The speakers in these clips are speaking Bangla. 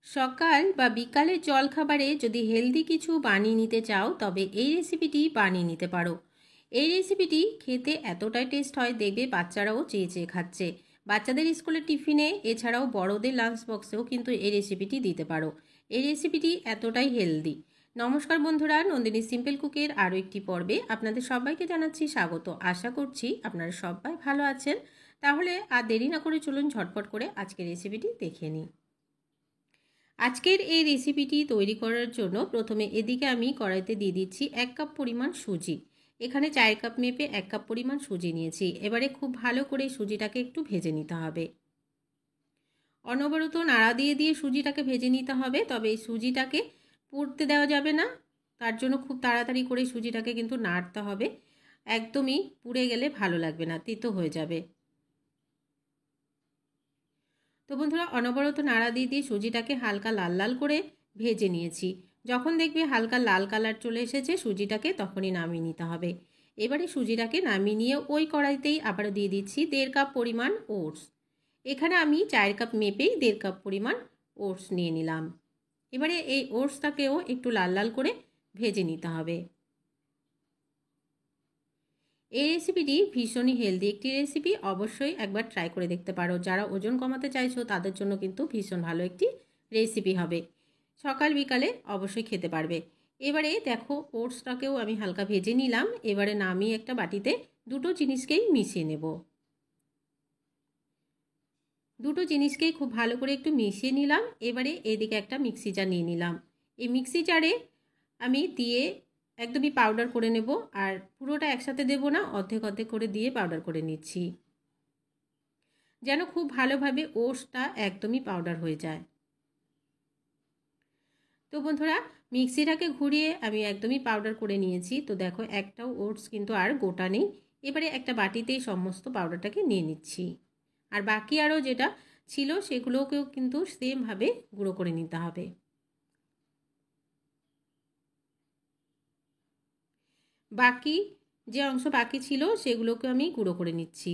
সকাল বা বিকালের জলখাবারে যদি হেলদি কিছু বানিয়ে নিতে চাও তবে এই রেসিপিটি বানিয়ে নিতে পারো। এই রেসিপিটি খেতে এতটাই টেস্ট হয়, দেখবে বাচ্চারাও চেয়ে চেয়ে খাচ্ছে। বাচ্চাদের স্কুলের টিফিনে এছাড়াও বড়দের লাঞ্চ বক্সেও কিন্তু এই রেসিপিটি দিতে পারো। এই রেসিপিটি এতটাই হেলদি। নমস্কার বন্ধুরা, নন্দিনী সিম্পল কুকের আরও একটি পর্বে আপনাদের সবাইকে জানাচ্ছি স্বাগত। আশা করছি আপনারা সবাই ভালো আছেন। তাহলে আর দেরি না করে চলুন ঝটপট করে আজকের রেসিপিটি দেখে নিই। আজকের এই রেসিপিটি তৈরি করার জন্য প্রথমে এদিকে আমি কড়াইতে দিয়ে দিচ্ছি 1 কাপ পরিমাণ সুজি। এখানে 4 কাপ মেপে 1 কাপ পরিমাণ সুজি নিয়েছি। এবারে খুব ভালো করে সুজিটাকে একটু ভেজে নিতে হবে। অনবরত নাড়া দিয়ে দিয়ে সুজিটাকে ভেজে নিতে হবে, তবে এই সুজিটাকে পুড়তে দেওয়া যাবে না। তার জন্য খুব তাড়াতাড়ি করে সুজিটাকে কিন্তু নাড়তে হবে। একদমই পুড়ে গেলে ভালো লাগবে না, তেতো হয়ে যাবে। তো বন্ধুরা, অনবরত নাড়া দিয়ে দিয়ে সুজিটাকে হালকা লাল লাল করে ভেজে নিয়েছি। যখন দেখবে হালকা লাল কালার চলে এসেছে সুজিটাকে, তখনই নামিয়ে নিতে হবে। এবারে সুজিটাকে নামিয়ে নিয়ে ওই কড়াইতেই আবার দিয়ে দিচ্ছি 1.5 কাপ পরিমাণ ওটস। এখানে আমি 4 কাপ মেপেই 1.5 কাপ পরিমাণ ওটস নিয়ে নিলাম। এবারে এই ওটসটাকেও একটু লাল লাল করে ভেজে নিতে হবে। এই রেসিপিটি ভীষণই হেলদি একটি রেসিপি, অবশ্যই একবার ট্রাই করে দেখতে পারো। যারা ওজন কমাতে চাইছো তাদের জন্য কিন্তু ভীষণ ভালো একটি রেসিপি হবে। সকাল বিকালে অবশ্যই খেতে পারবে। এবারে দেখো ওটসটাকেও আমি হালকা ভেজে নিলাম। এবারে নামিয়ে একটা বাটিতে দুটো জিনিসকেই মিশিয়ে নেব। দুটো জিনিসকেই খুব ভালো করে একটু মিশিয়ে নিলাম। এবারে এদিকে একটা মিক্সি জার নিয়ে নিলাম। এই মিক্সি জারে আমি দিয়ে একদমই পাউডার করে নেব। আর পুরোটা একসাথে দেব না, অর্ধেক অর্ধেক করে দিয়ে পাউডার করে নিচ্ছি, যেন খুব ভালোভাবে ওটসটা একদমই পাউডার হয়ে যায়। তো বন্ধুরা, মিক্সিটাকে ঘুরিয়ে আমি একদমই পাউডার করে নিয়েছি। তো দেখো একটাও ওটস কিন্তু আর গোটা নেই। এবারে একটা বাটিতেই সমস্ত পাউডারটাকে নিয়ে নিচ্ছি। আর বাকি আরও যেটা ছিল সেগুলোকেও কিন্তু সেমভাবে গুঁড়ো করে নিতে হবে। বাকি যে অংশ বাকি ছিল সেগুলোকে আমি গুঁড়ো করে নিচ্ছি।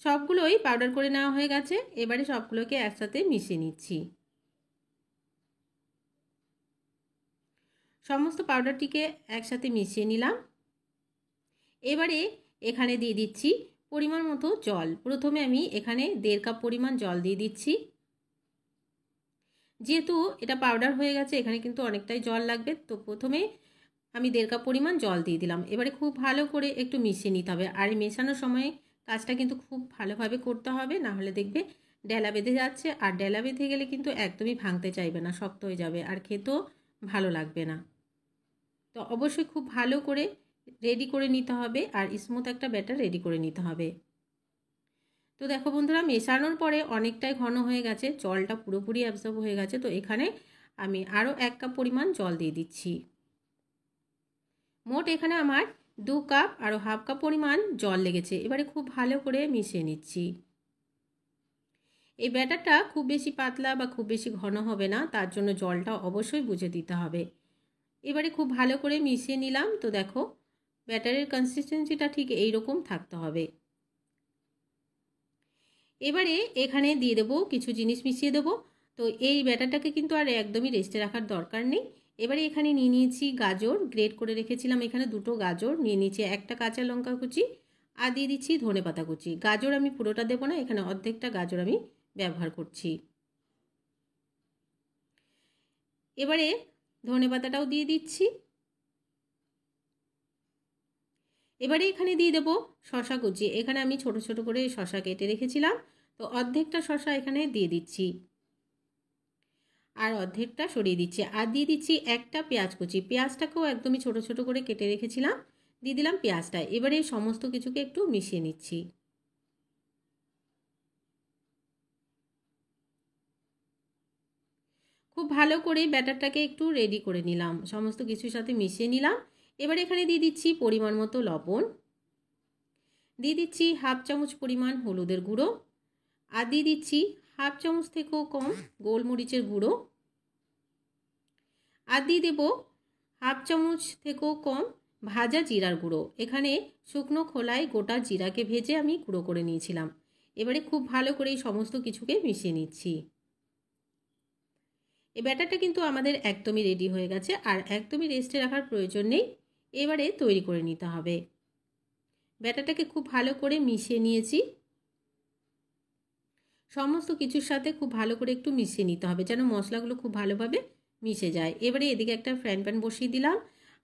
সবগুলোই পাউডার করে নেওয়া হয়ে গেছে। এবারে সবগুলোকে একসাথে মিশিয়ে নিচ্ছি। সমস্ত পাউডারটিকে একসাথে মিশিয়ে নিলাম। এবারে এখানে দিয়ে দিচ্ছি পরিমাণ মতো জল। প্রথমে আমি এখানে 1.5 কাপ পরিমাণ জল দিয়ে দিচ্ছি। যেহেতু এটা পাউডার হয়ে গেছে এখানে কিন্তু অনেকটাই জল লাগবে, তো প্রথমে আমি 1.5 কাপ পরিমাণ জল দিয়ে দিলাম। এবারে খুব ভালো করে একটু মিশিয়ে নিতে হবে। আর এই মেশানোর সময় কাজটা কিন্তু খুব ভালোভাবে করতে হবে, না হলে দেখবে ডেলা বেঁধে যাচ্ছে। আর ডেলা বেঁধে গেলে কিন্তু একদমই ভাঙতে চাইবে না, শক্ত হয়ে যাবে আর খেতেও ভালো লাগবে না। তো অবশ্যই খুব ভালো করে রেডি করে নিতে হবে আর স্মুথ একটা ব্যাটার রেডি করে নিতে হবে। তো দেখো বন্ধুরা, মেশানোর পরে অনেকটাই ঘন হয়ে গেছে, জলটা পুরোপুরি অ্যাবজর্ব হয়ে গেছে। তো এখানে আমি আরও 1 কাপ পরিমাণ জল দিয়ে দিচ্ছি। মোট এখানে আমার 2 কাপ আরও হাফ কাপ পরিমাণ জল লেগেছে। এবারে খুব ভালো করে মিশিয়ে নিচ্ছি। এই ব্যাটারটা খুব বেশি পাতলা বা খুব বেশি ঘন হবে না, তার জন্য জলটা অবশ্যই বুঝে দিতে হবে। এবারে খুব ভালো করে মিশিয়ে নিলাম। তো দেখো ব্যাটারের কনসিস্টেন্সিটা ঠিক এই রকম থাকতে হবে। এবারে এখানে দিয়ে দেবো কিছু জিনিস মিশিয়ে দেবো। তো এই ব্যাটারটাকে কিন্তু আর একদমই রেস্টে রাখার দরকার নেই। এবারে এখানে নিয়ে নিয়েছি গাজর, গ্রেট করে রেখেছিলাম এখানে 2টো গাজর নিয়ে নিয়েছি, একটা কাঁচা লঙ্কা কুচি আর দিয়ে দিচ্ছি ধনেপাতা কুচি। গাজর আমি পুরোটা দেবো না, এখানে অর্ধেকটা গাজর আমি ব্যবহার করছি। এবারে ধনেপাতাটাও দিয়ে দিচ্ছি। এবারে এখানে দিয়ে দেবো শশা কুচি। এখানে আমি ছোট ছোট করে শশা কেটে রেখেছিলাম, তো অর্ধেকটা শশা এখানে দিয়ে দিচ্ছি আর অর্ধেকটা সরিয়ে দিচ্ছি। আর দিয়ে দিচ্ছি একটা পেঁয়াজ কুচি। পেঁয়াজটাকেও একদমই ছোট ছোট করে কেটে রেখেছিলাম, দিয়ে দিলাম পেঁয়াজটা। এবারে সমস্ত কিছুকে একটু মিশিয়ে নিচ্ছি। খুব ভালো করে ব্যাটারটাকে একটু রেডি করে নিলাম, সমস্ত কিছুর সাথে মিশিয়ে নিলাম। এবার এখানে দিয়ে দিচ্ছি পরিমাণ মতো লবণ, দিয়ে দিচ্ছি হাফ চামচ পরিমাণ হলুদের গুঁড়ো, আর দিয়ে দিচ্ছি হাফ চামচ থেকেও কম গোলমরিচের গুঁড়ো, আর দিয়ে দেবো হাফ চামচ থেকেও কম ভাজা জিরার গুঁড়ো। এখানে শুকনো খোলায় গোটা জিরাকে ভেজে আমি গুঁড়ো করে নিয়েছিলাম। এবারে খুব ভালো করে এই সমস্ত কিছুকে মিশিয়ে নিচ্ছি। এই ব্যাটারটা কিন্তু আমাদের একদমই রেডি হয়ে গেছে, আর একদমই রেস্টে রাখার প্রয়োজন নেই। এবারে তৈরি করে নিতে হবে। ব্যাটারটাকে খুব ভালো করে মিশিয়ে নিয়েছি। সমস্ত কিছুর সাথে খুব ভালো করে একটু মিশিয়ে নিতে হবে, যেন মশলাগুলো খুব ভালোভাবে মিশে যায়। এবারে এদিকে একটা ফ্রাইং প্যান বসিয়ে দিলাম,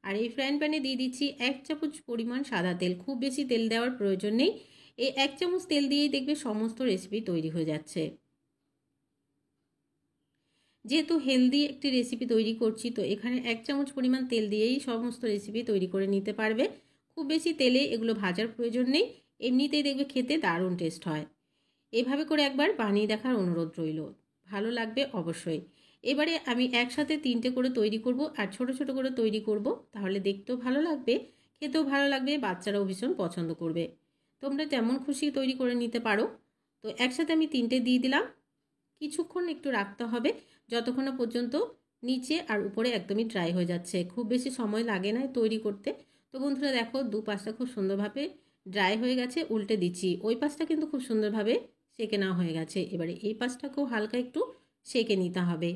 আর এই ফ্রাইং প্যানে দিয়ে দিচ্ছি 1 চামচ পরিমাণ সাদা তেল। খুব বেশি তেল দেওয়ার প্রয়োজন নেই, এই 1 চামচ তেল দিয়েই দেখবে সমস্ত রেসিপি তৈরি হয়ে যাচ্ছে। যেহেতু হেলদি একটি রেসিপি তৈরি করছি, তো এখানে 1 চামচ পরিমাণ তেল দিয়েই সমস্ত রেসিপি তৈরি করে নিতে পারবে। খুব বেশি তেলে এগুলো ভাজার প্রয়োজন নেই, এমনিতেই দেখবে খেতে দারুণ টেস্ট হয়। এভাবে করে একবার বানিয়ে দেখার অনুরোধ রইল, ভালো লাগবে অবশ্যই। এবারে আমি একসাথে 3টে করে তৈরি করব, আর ছোট ছোট করে তৈরি করব, তাহলে দেখতেও ভালো লাগবে, খেতেও ভালো লাগবে, বাচ্চারাও ভীষণ পছন্দ করবে। তোমরা যেমন খুশি তৈরি করে নিতে পারো। তো একসাথে আমি 3টে দিয়ে দিলাম। কিছুক্ষণ একটু রাখতে হবে, যতক্ষণ না পর্যন্ত নিচে আর উপরে একদমই ড্রাই হয়ে যাচ্ছে। খুব বেশি সময় লাগে না তৈরি করতে। তো বন্ধুরা দেখো, দু পাশটা খুব সুন্দরভাবে ড্রাই হয়ে গেছে। উল্টে দিচ্ছি, ওই পাশটা কিন্তু খুব সুন্দরভাবে সেঁকে নেওয়া হয়ে গেছে। এবারে এই পাশটাকেও হালকা একটু সেঁকে নিতে হবে।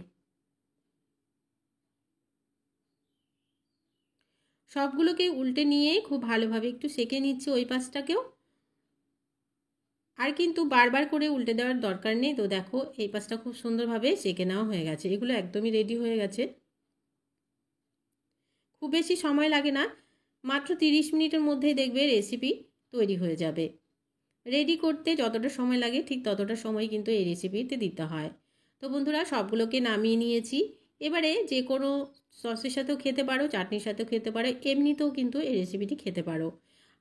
সবগুলোকে উল্টে নিয়ে খুব ভালোভাবে একটু সেঁকে নিচ্ছি ওই পাশটাকেও। আর কিন্তু বারবার করে উল্টে দেওয়ার দরকার নেই। তো দেখো, এই পাশটা খুব সুন্দরভাবে সেঁকে নেওয়া হয়ে গেছে। এগুলো একদমই রেডি হয়ে গেছে। খুব বেশি সময় লাগে না, মাত্র 30 মিনিটের মধ্যেই দেখবে রেসিপি তৈরি হয়ে যাবে। রেডি করতে যতটা সময় লাগে ঠিক ততটা সময় কিন্তু এই রেসিপিতে দিতে হয়। তো বন্ধুরা, সবগুলোকে নামিয়ে নিয়েছি। এবারে যে কোনো সসের সাথেও খেতে পারো, চাটনির সাথেও খেতে পারো, এমনিতেও কিন্তু এই রেসিপিটি খেতে পারো।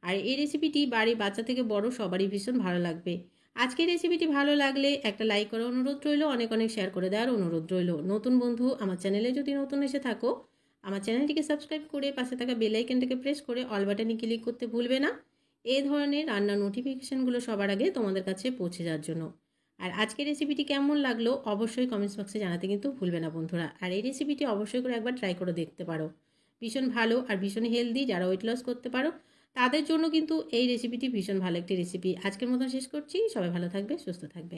আর এই রেসিপিটি বাড়ির বাচ্চা থেকে বড় সবারই ভীষণ ভালো লাগবে। আজকের রেসিপিটি ভালো লাগলে একটা লাইক করার অনুরোধ রইল, অনেক অনেক শেয়ার করে দেওয়ার অনুরোধ রইল। নতুন বন্ধু আমার চ্যানেলে যদি নতুন এসে থাকো, আমার চ্যানেলটিকে সাবস্ক্রাইব করে পাশে থাকা বেল আইকনটাকে প্রেস করে অল বাটনে ক্লিক করতে ভুলবে না, এই ধরনের রান্নার নোটিফিকেশানগুলো সবার আগে তোমাদের কাছে পৌঁছে যাওয়ার জন্য। আর আজকের রেসিপিটি কেমন লাগলো অবশ্যই কমেন্টস বক্সে জানাতে কিন্তু ভুলবে না বন্ধুরা। আর এই রেসিপিটি অবশ্যই করে একবার ট্রাই করে দেখতে পারো। ভীষণ ভালো আর ভীষণ হেলদি, যারা ওয়েট লস করতে পারো তাদের জন্য কিন্তু এই রেসিপিটি ভীষণ ভালো একটি রেসিপি। আজকের মতন শেষ করছি। সবাই ভালো থাকবে, সুস্থ থাকবে।